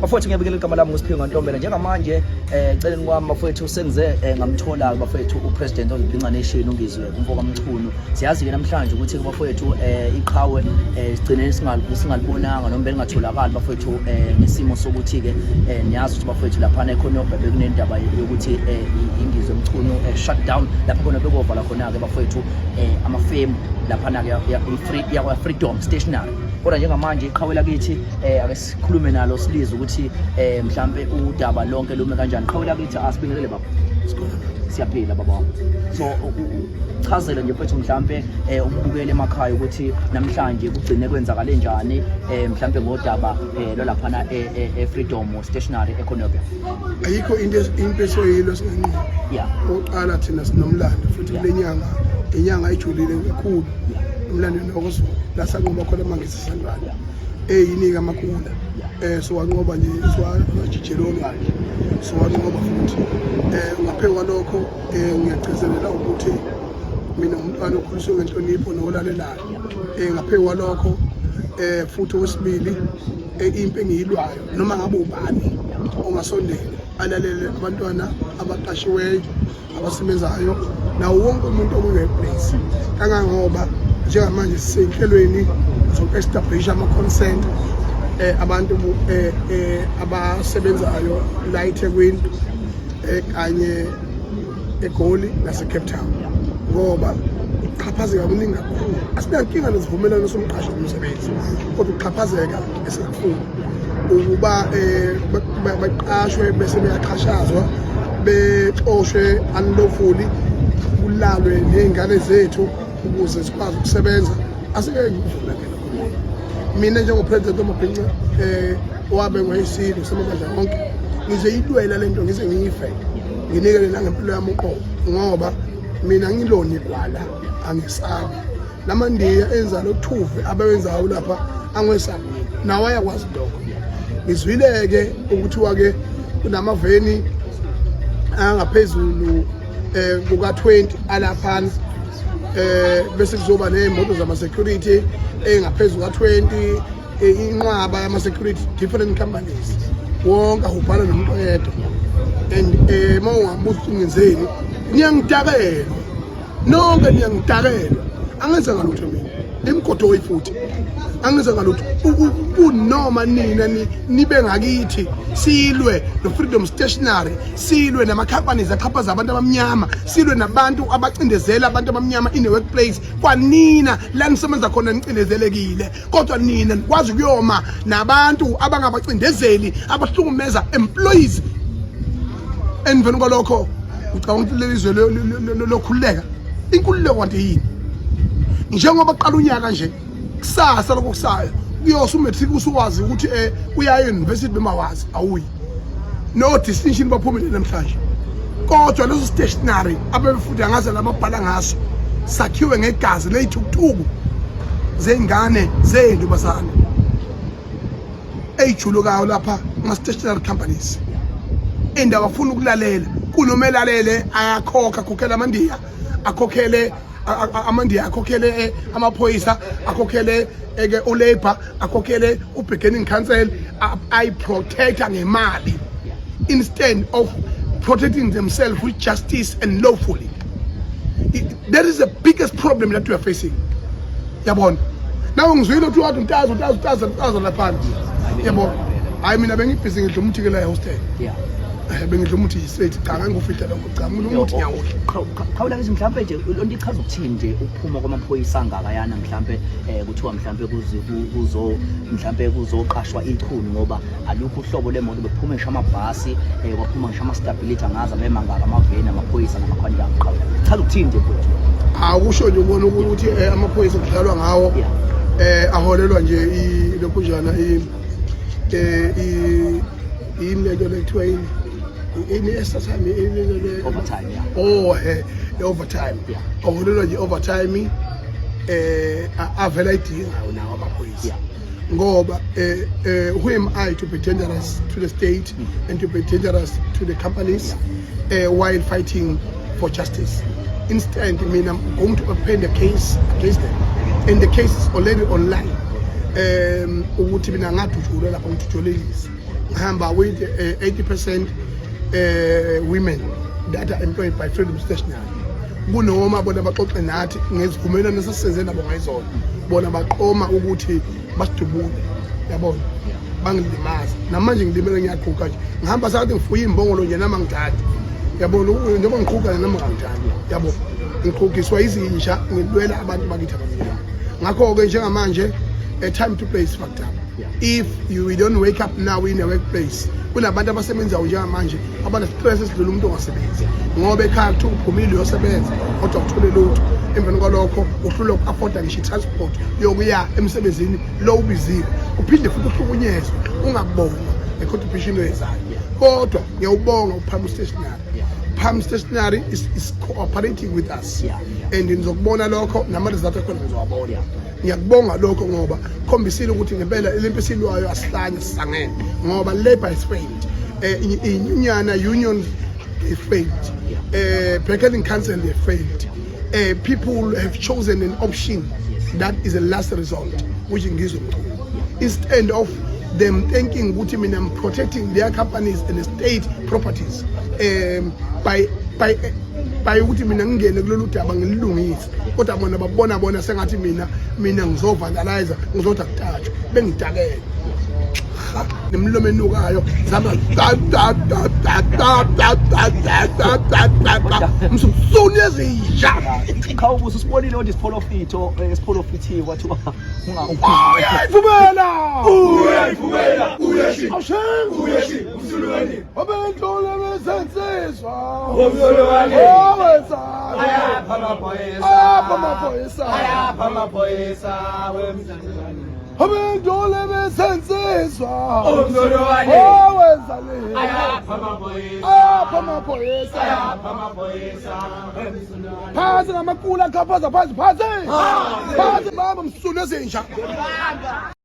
Bafowethu ngiyabikela igama lami nguSiphiwe Ntombela njengamanje eceleni kwami bafowethu sengize ngamthola bafowethu upresident of the Nation ungizwe umfoka Mchunu. Siyazi ke namhlanje ukuthi bafowethu iqhawe sigcine singalibonanga noma belingatholakali bafowethu nesimo sokuthi ke niyazi ukuthi bafowethu lapha ekhona bekunendaba yokuthi ingizwe Mchunu shutdown lapha khona bekovala khona ke bafowethu amafemu lapha na ya Freedom Stationery. Kodwa njengamanje iqhawe lakithi ake sikhulume nalo silizwe ukuthi mhlambe udaba lonke lume kanjani. Iqhawe lakithi asibingelele baba. Siyaphila baba wami. So chazela nje mfethu mhlambe ukubukela emakhaya ukuthi namhlanje kugcine kwenzakale njani mhlambe ngodaba lo lapha na Freedom Stationery eConobia. Ayikho into esoyilo sinqini. Yeah. Oqala thina sinomlando futhi lenyanga inyanga ejulile kakhulu. Umlando nokuzo la sanqoba khona mangisi sandwana. Yinika amakhula. So wanqoba nje siwajijeloni kahle. So wanqoba futhi ngaphekwa lokho ngiyagcizelela ukuthi mina umntwana okhuliswe ngenhlonipho nokulalelayo. Ngaphekwa lokho futhi wesibili impi engiyilwayo noma ngabe ubani ongasondela alalele abantwana abaqashiweyo abasebenzayo nawo wonke umuntu okuyi-place kangangoba njengamanje sisenhlelweni zoku-establish ama-consent abantu abasebenzayo la eThekwini kanye eGoli nase-Cape Town ngoba ukuxhaphazeka kuningi kakhulu. Asinankinga nesivumelwano somqashi nomsebenzi kodwa ukuxhaphazeka esikakhulu ukuba baqashwe bese beyaqhashazwa bexoshwe unlawfully kulalwe nezingane zethu ukuze sikwazi ukusebenza. Asike ngivula ke lokho. Mina njengopresident omabhinqa wabe ngoyisilo semabandla wonke ngizeyidwela lento ngize ngiyife nginikele nangempilo yami uqobo ngoba mina ngiloni kwala angisabi lamandiya enza lokuthuve abawenzayo lapha angwesabi nawe ayakwazi lokho. Ngizwileke ukuthi wake kunamaveni angaphezulu kuka-20 alaphana bese kuzoba nezimoto zama-security engaphezulu ka-20 inqwaba yama-security different companies wonke ahubhana nomuntu oyedwa and uma ungabuza ukuthi ngenzeni niyangitakelwa nonke niyangitakelwa angenza ngalutho mina imgodoyi futhi angenza ngalutho kunoma nina nibe ngakithi silwe no-Freedom Stationery silwe nama-companies axhaphaza abantu abamnyama silwe nabantu abacindezela abantu abamnyama in the workplace kwanina la nisebenza khona nicindezelekile kodwa nina nikwazi ukuyoma nabantu abangabacindezeli abahlukumeza employees emveni kwalokho ucabanga ukuthi lelizwe lokhululeka inkululeko kanti yini njengoba qala unyaka nje kusasa lokusayo kuyosa umatric usuwazi ukuthi uya e-university bemawazi awuyi no distinction baphumile namhlanje kodwa leso stationery abefunda ngaze lababhala ngaso sakhiwe ngegazi leyithukuthuku zengane zendubazana ejulukayo lapha ama-stationery companies indawo afuna ukulalela kunomelalele ayakhokha akhokhela amandiya akhokhele amandiya akhokhele amaphoyisa akhokhele uLabor akhokhele ubeginning council ayiprotecta ngemali instead of protecting themselves with justice and lawfully. That is the biggest problem that we are facing. Yabona nawe ngizwile ukuthi wathi untazo lapha yabona hayi mina bengibhizi ngidla umthikela ehostel bengidla umuthi yisethi cha ngangufihla lokho cha mina umuthi nyawuhle khawula ke mhlambe nje lonto ichaza ukuthini nje ukuphuma kwamaphoyisa angakayana mhlambe kuthiwa mhlambe mhlambe kuzoqashwa ichunu ngoba alukho uhlobo lemoto bekuphuma ngisho amabhasi kwaphuma ngisho ama-stability angaza bemangaka amaveni amaphoyisa namakhwani yaqhawe chaza ukuthini nje futhi akusho nje ubona ukuthi amaphoyisa kudlalwa ngawo aholelwa nje lokhu njana imleko lethiwa yini overtime overtime aholelwa nje overtime avela idingayo nawo amaphoyisa ngoba who am I to be dangerous to the state and to be dangerous to the companies while fighting for justice. Instead, I mean, I'm going to open the case against them and the case is already online. Ukuthi mina ngadutshula lapha ngidutshulelisa hamba with 80% women that are employed by Freedom Stationery. Kunoma bona baxoxe nathi ngezivumelwano esisenze nabo ngayizona. Bona baqoma ukuthi basidubule. Yabona. Bangilimaza. Namanje ngilimele ngiyaqhuka nje. Ngihamba sathi ngifuya imbongolo nje nama ngithandi. Yabona njengoba ngiqhuka nama ngithandi. Yabona. Ngiqhukiswa izinsha ngilwela abantu bakithi abamnyama. Ngakho ke njengamanje a time to play is fucked up. If you don't wake up now in a workplace, kunabantu abasebenza njengamanje abana stress esidlula umuntu ongasebenzi ngoba ekhaya kuthi uphumile uyosebenza kodwa uthole lutho emveni kwalokho uhlula uku-afforda ngisho i-transport yokuya emsebenzini lo ubizile uphinde futhi uhlukunyezwe ungakubonga e-contribution oyenzayo kodwa ngiyawubonga uPalm Stationery. Palm Stationery is cooperating with us and nizokubona lokho nama-result akhona ngizowabona. Ngiyakubonga lokho ngoba khombisile ukuthi ngempela ilimpisilwayo asihlanye sisangene ngoba labor is failed, union is failed, Bargaining Council they failed, people have chosen an option that is a last result which ngizwe instead of them thinking ukuthi mina I'm protecting their companies and state properties by ukuthi mina ngingene kulolu daba ngililungise kodwa bona sengathi mina ngizovandalize ngizotha kutatshwa bengidakele nemlomo enukayo zama msumsuni ezinja khawubuza usibonile ukuthi isipholofithi kwathi uyayivumela awushengi umsulweni abendlule besensizwa amaphoyisa wemzalwane abendlule besensizwa phansi ngamakula khaphaza phansi baba msulu ezinja